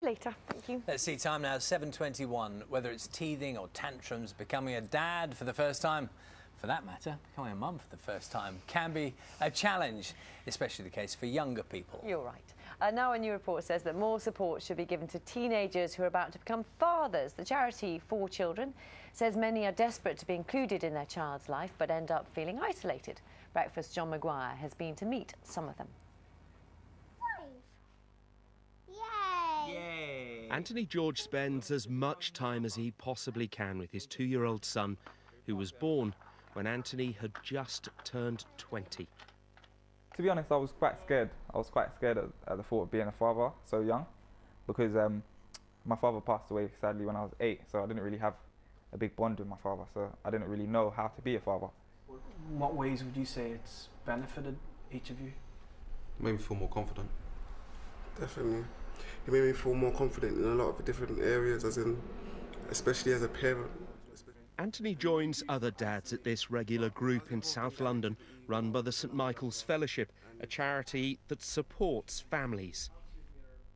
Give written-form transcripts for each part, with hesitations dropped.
Later, thank you. Let's see, time now, 7:21. Whether it's teething or tantrums, becoming a dad for the first time, for that matter, becoming a mum for the first time, can be a challenge, especially the case for younger people. You're right. Now a new report says that more support should be given to teenagers who are about to become fathers. The charity 4Children says many are desperate to be included in their child's life but end up feeling isolated. Breakfast's John Maguire has been to meet some of them. Yay! Anthony George spends as much time as he possibly can with his 2-year-old son, who was born when Anthony had just turned 20. To be honest, I was quite scared. I was quite scared at the thought of being a father so young, because my father passed away sadly when I was 8, so I didn't really have a big bond with my father, so I didn't really know how to be a father. In what ways would you say it's benefited each of you? Made me feel more confident. Definitely. It made me feel more confident in a lot of different areas, especially as a parent. Anthony joins other dads at this regular group in South London, run by the St Michael's Fellowship, a charity that supports families.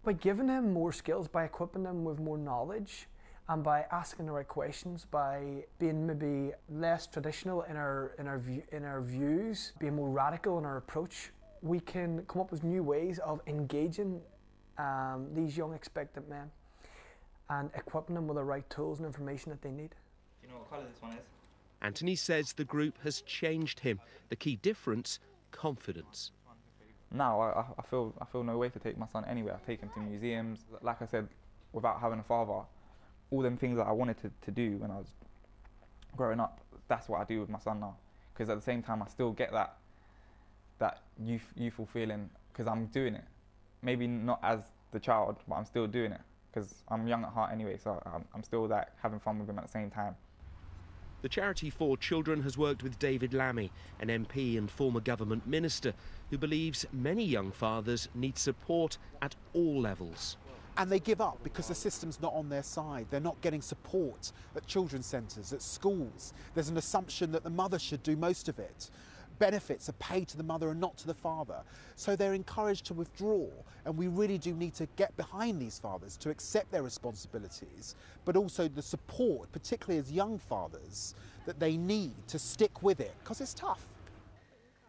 By giving them more skills, by equipping them with more knowledge, and by asking the right questions, by being maybe less traditional in our views, being more radical in our approach, we can come up with new ways of engaging these young expectant men and equipping them with the right tools and information that they need. Do you know what colour this one is? Anthony says the group has changed him. The key difference, confidence. Now I feel no way to take my son anywhere. I take him to museums. Like I said, without having a father, all them things that I wanted to do when I was growing up, that's what I do with my son now. Because at the same time, I still get that youthful feeling because I'm doing it. Maybe not as the child, but I'm still doing it because I'm young at heart anyway, so I'm still like having fun with him at the same time. The charity 4Children has worked with David Lammy, an MP and former government minister, who believes many young fathers need support at all levels. And they give up because the system's not on their side. They're not getting support at children's centres, at schools. There's an assumption that the mother should do most of it. Benefits are paid to the mother and not to the father. So they're encouraged to withdraw, and we really do need to get behind these fathers to accept their responsibilities, but also the support, particularly as young fathers, that they need to stick with it, because it's tough.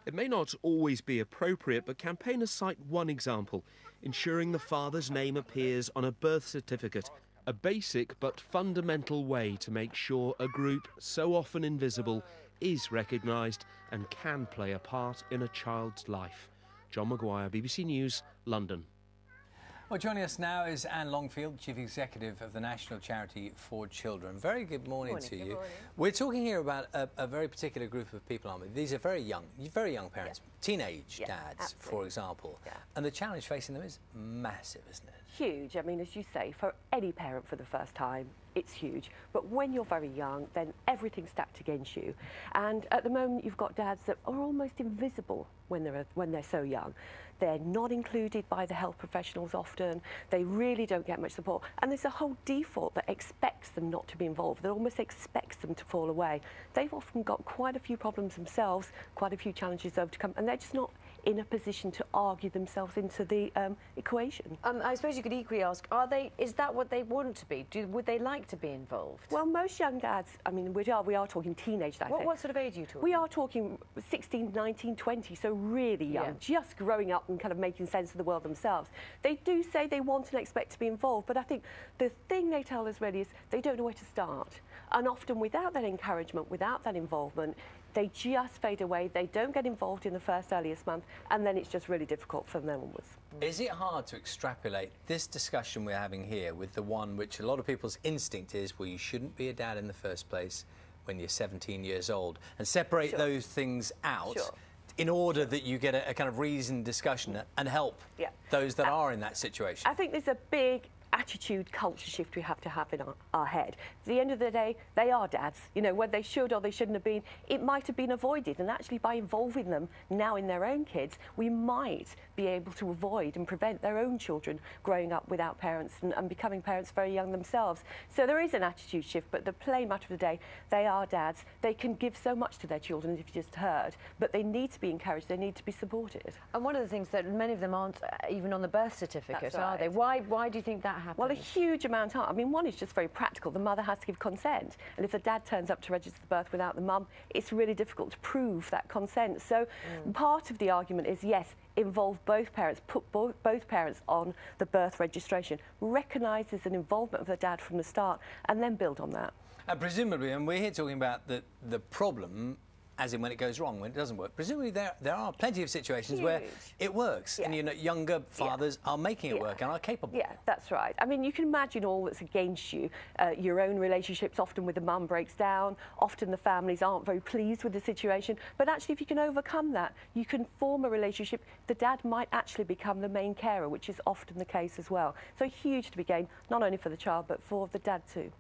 It may not always be appropriate, but campaigners cite one example, ensuring the father's name appears on a birth certificate, a basic but fundamental way to make sure a group so often invisible is recognised and can play a part in a child's life. John Maguire, BBC News, London. Well, joining us now is Anne Longfield, Chief Executive of the national charity 4Children. Very good morning to you. Morning. We're talking here about a very particular group of people, aren't we? These are very young parents, teenage dads, absolutely. For example. Yeah. And the challenge facing them is massive, isn't it? Huge. I mean, as you say, for any parent for the first time, it's huge. But when you're very young, then everything's stacked against you. And at the moment, you've got dads that are almost invisible when they're so young. They're not included by the health professionals often. They really don't get much support. And there's a whole default that expects them not to be involved, that almost expects them to fall away. They've often got quite a few problems themselves, quite a few challenges to overcome, and they're just not in a position to argue themselves into the equation. I suppose you could equally ask, is that what they want to be? Would they like to be involved? Well, most young dads, I mean, we are talking teenage dads. What sort of age are you talking? We are talking 16, 19, 20, so really young, just growing up and kind of making sense of the world themselves. They do say they want and expect to be involved, but I think the thing they tell us really is they don't know where to start. And often without that encouragement, without that involvement, they just fade away. They don't get involved in the first earliest month, and then it's just really difficult from then onwards. Is it hard to extrapolate this discussion we're having here with the one which a lot of people's instinct is, well, you shouldn't be a dad in the first place when you're 17 years old, and separate those things out in order that you get a kind of reasoned discussion and help those that are in that situation? I think there's a big attitude culture shift we have to have in our head. At the end of the day, they are dads. You know, whether they should or they shouldn't have been, it might have been avoided. And actually, by involving them now in their own kids, we might be able to avoid and prevent their own children growing up without parents and becoming parents very young themselves. So there is an attitude shift, but the plain matter of the day, they are dads. They can give so much to their children, as you've just heard, but they need to be encouraged, they need to be supported. And one of the things that many of them aren't even on the birth certificate, That's are right. they? Why do you think that happens? happens? Well, a huge amount are. I mean, one is just very practical. The mother has to give consent. And if the dad turns up to register the birth without the mum, it's really difficult to prove that consent. So part of the argument is, yes, involve both parents, put both parents on the birth registration, recognise there's an involvement of the dad from the start, and then build on that. And presumably, and we're here talking about the problem, as in when it goes wrong, when it doesn't work. Presumably there are plenty of situations where it works, and you know, younger fathers are making it work and are capable. Yeah, that's right. I mean, you can imagine all that's against you. Your own relationships, often with the mum, breaks down. Often the families aren't very pleased with the situation. But actually, if you can overcome that, you can form a relationship. The dad might actually become the main carer, which is often the case as well. So huge to be gained, not only for the child, but for the dad too.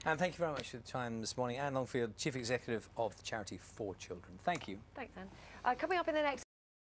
And thank you very much for the time this morning. Anne Longfield, Chief Executive of the charity 4Children. Thank you. Thanks, Anne. Coming up in the next